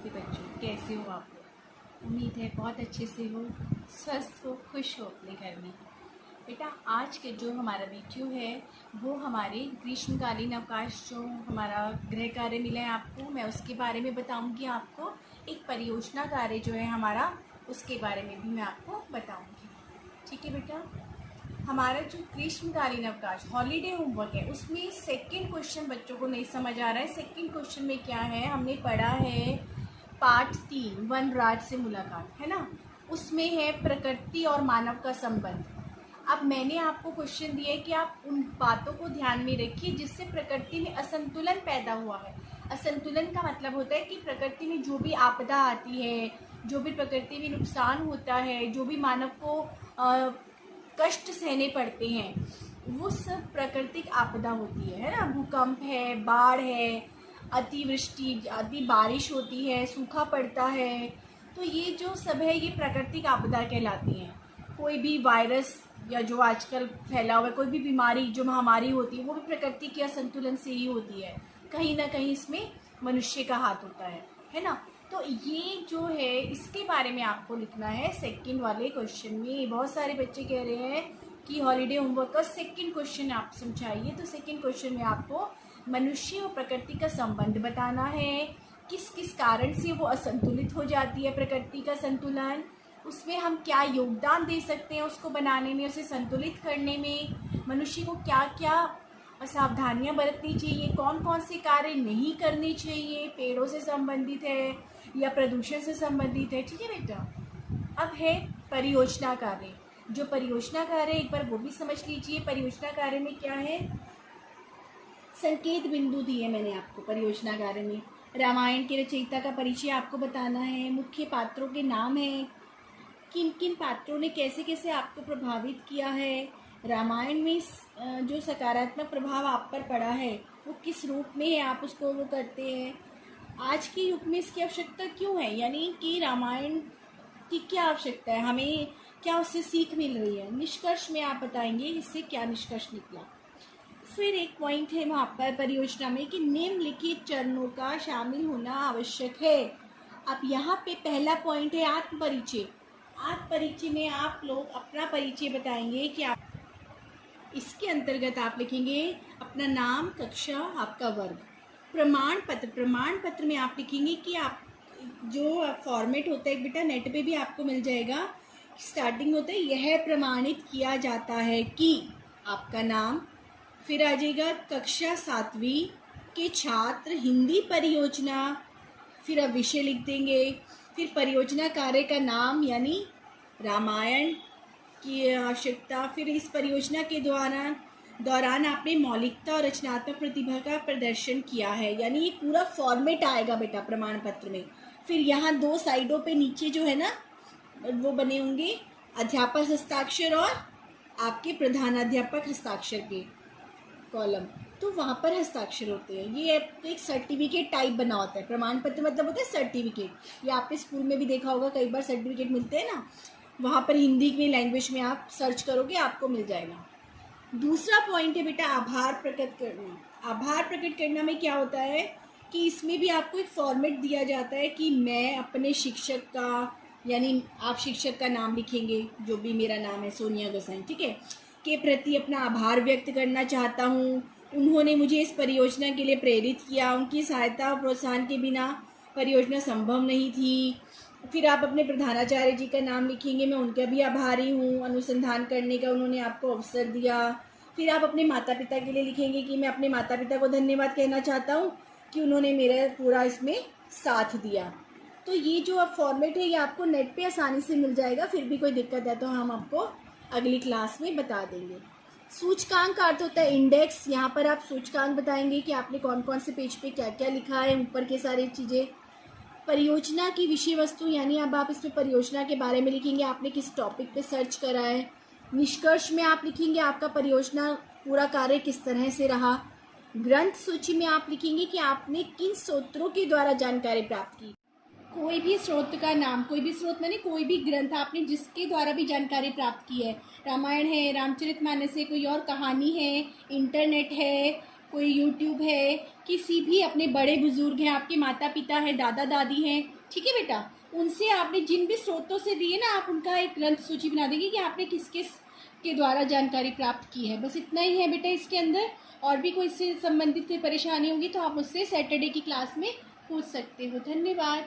नमस्ते बच्चों, कैसे हो आप लोग। उम्मीद है बहुत अच्छे से हो, स्वस्थ हो, खुश हो अपने घर में। बेटा आज के जो हमारा वीडियो है वो हमारे ग्रीष्मकालीन अवकाश जो हमारा गृह कार्य मिला है आपको, मैं उसके बारे में बताऊंगी। आपको एक परियोजना कार्य जो है हमारा, उसके बारे में भी मैं आपको बताऊंगी। ठीक है बेटा। हमारा जो ग्रीष्मकालीन अवकाश हॉलीडे होमवर्क है उसमें सेकंड क्वेश्चन बच्चों को नहीं समझ आ रहा है। सेकंड क्वेश्चन में क्या है, हमने पढ़ा है पाठ 3 वनराज से मुलाकात, है ना। उसमें है प्रकृति और मानव का संबंध। अब मैंने आपको क्वेश्चन दिया है कि आप उन बातों को ध्यान में रखिए जिससे प्रकृति में असंतुलन पैदा हुआ है। असंतुलन का मतलब होता है कि प्रकृति में जो भी आपदा आती है, जो भी प्रकृति में नुकसान होता है, जो भी मानव को कष्ट सहने पड़ते हैं, वो सब प्राकृतिक आपदा होती है ना। भूकंप है, बाढ़ है, अतिवृष्टि, अति बारिश होती है, सूखा पड़ता है, तो ये जो सब है ये प्राकृतिक आपदा कहलाती हैं। कोई भी वायरस या जो आजकल फैला हुआ है, कोई भी बीमारी जो महामारी होती है, वो भी प्रकृति के असंतुलन से ही होती है। कहीं ना कहीं इसमें मनुष्य का हाथ होता है ना। तो ये जो है इसके बारे में आपको लिखना है सेकंड वाले क्वेश्चन में। बहुत सारे बच्चे कह रहे हैं कि हॉलीडे होमवर्क का सेकंड क्वेश्चन आप समझाइए, तो सेकंड क्वेश्चन में आपको मनुष्य और प्रकृति का संबंध बताना है। किस किस कारण से वो असंतुलित हो जाती है प्रकृति का संतुलन, उसमें हम क्या योगदान दे सकते हैं उसको बनाने में, उसे संतुलित करने में। मनुष्य को क्या क्या सावधानियां बरतनी चाहिए, कौन कौन से कार्य नहीं करने चाहिए, पेड़ों से संबंधित है या प्रदूषण से संबंधित है। ठीक है बेटा। अब है परियोजना कार्य। जो परियोजना कार्य एक बार वो भी समझ लीजिए। परियोजना कार्य में क्या है, संकेत बिंदु दिए मैंने आपको परियोजना कार्य में। रामायण के रचयिता का परिचय आपको बताना है, मुख्य पात्रों के नाम है, किन किन पात्रों ने कैसे कैसे आपको प्रभावित किया है, रामायण में जो सकारात्मक प्रभाव आप पर पड़ा है वो किस रूप में है, आप उसको वो करते हैं। आज के युग में इसकी आवश्यकता क्यों है, यानी कि रामायण की क्या आवश्यकता है, हमें क्या उससे सीख मिल रही है। निष्कर्ष में आप बताएंगे इससे क्या निष्कर्ष निकला। फिर एक पॉइंट है वहाँ पर परियोजना में कि निम्नलिखित चरणों का शामिल होना आवश्यक है। अब यहाँ पे पहला पॉइंट है आत्म परिचय। आत्म परिचय में आप लोग अपना परिचय बताएंगे कि आप इसके अंतर्गत आप लिखेंगे अपना नाम, कक्षा, आपका वर्ग। प्रमाण पत्र, प्रमाण पत्र में आप लिखेंगे कि आप जो फॉर्मेट होता है बेटा नेट पे भी आपको मिल जाएगा। स्टार्टिंग होता है यह प्रमाणित किया जाता है कि आपका नाम, फिर आ जाएगा कक्षा 7वीं के छात्र, हिंदी परियोजना, फिर आप विषय लिख देंगे, फिर परियोजना कार्य का नाम यानी रामायण की आवश्यकता, फिर इस परियोजना के दौरान आपने मौलिकता और रचनात्मक प्रतिभा का प्रदर्शन किया है, यानी ये पूरा फॉर्मेट आएगा बेटा प्रमाण पत्र में। फिर यहाँ 2 साइडों पे नीचे जो है ना वो बने होंगे अध्यापक हस्ताक्षर और आपके प्रधानाध्यापक हस्ताक्षर के कॉलम, तो वहाँ पर हस्ताक्षर होते हैं। ये एक सर्टिफिकेट टाइप बना होता है। प्रमाण पत्र मतलब होता है सर्टिफिकेट। ये आपने स्कूल में भी देखा होगा, कई बार सर्टिफिकेट मिलते हैं ना, वहाँ पर हिंदी की लैंग्वेज में आप सर्च करोगे आपको मिल जाएगा। दूसरा पॉइंट है बेटा आभार प्रकट करना। आभार प्रकट करना में क्या होता है कि इसमें भी आपको एक फॉर्मेट दिया जाता है कि मैं अपने शिक्षक का, यानी आप शिक्षक का नाम लिखेंगे, जो भी मेरा नाम है सोनिया गोसाई, ठीक है, के प्रति अपना आभार व्यक्त करना चाहता हूँ। उन्होंने मुझे इस परियोजना के लिए प्रेरित किया, उनकी सहायता और प्रोत्साहन के बिना परियोजना संभव नहीं थी। फिर आप अपने प्रधानाचार्य जी का नाम लिखेंगे, मैं उनका भी आभारी हूँ, अनुसंधान करने का उन्होंने आपको अवसर दिया। फिर आप अपने माता पिता के लिए लिखेंगे कि मैं अपने माता पिता को धन्यवाद कहना चाहता हूँ कि उन्होंने मेरा पूरा इसमें साथ दिया। तो ये जो अब फॉर्मेट है ये आपको नेट पे आसानी से मिल जाएगा। फिर भी कोई दिक्कत है तो हम आपको अगली क्लास में बता देंगे। सूचकांक का अर्थ होता है इंडेक्स। यहाँ पर आप सूचकांक बताएंगे कि आपने कौन कौन से पेज पे क्या क्या लिखा है, ऊपर के सारी चीज़ें। परियोजना की विषय वस्तु, यानी अब आप इसमें परियोजना के बारे में लिखेंगे, आपने किस टॉपिक पे सर्च करा है। निष्कर्ष में आप लिखेंगे आपका परियोजना पूरा कार्य किस तरह से रहा। ग्रंथ सूची में आप लिखेंगे कि आपने किन स्रोतों के द्वारा जानकारी प्राप्त की। कोई भी स्रोत का नाम, कोई भी स्रोत माने कोई भी ग्रंथ आपने जिसके द्वारा भी जानकारी प्राप्त की है। रामायण है, रामचरितमानस है, कोई और कहानी है, इंटरनेट है, कोई यूट्यूब है, किसी भी अपने बड़े बुजुर्ग हैं, आपके माता पिता हैं, दादा दादी हैं, ठीक है बेटा, उनसे आपने जिन भी स्रोतों से लिए ना, आप उनका एक ग्रंथ सूची बना देंगे कि आपने किस किस के द्वारा जानकारी प्राप्त की है। बस इतना ही है बेटा इसके अंदर। और भी कोई इससे संबंधित कोई परेशानी होगी तो आप मुझसे सैटरडे की क्लास में पूछ सकते हो। धन्यवाद।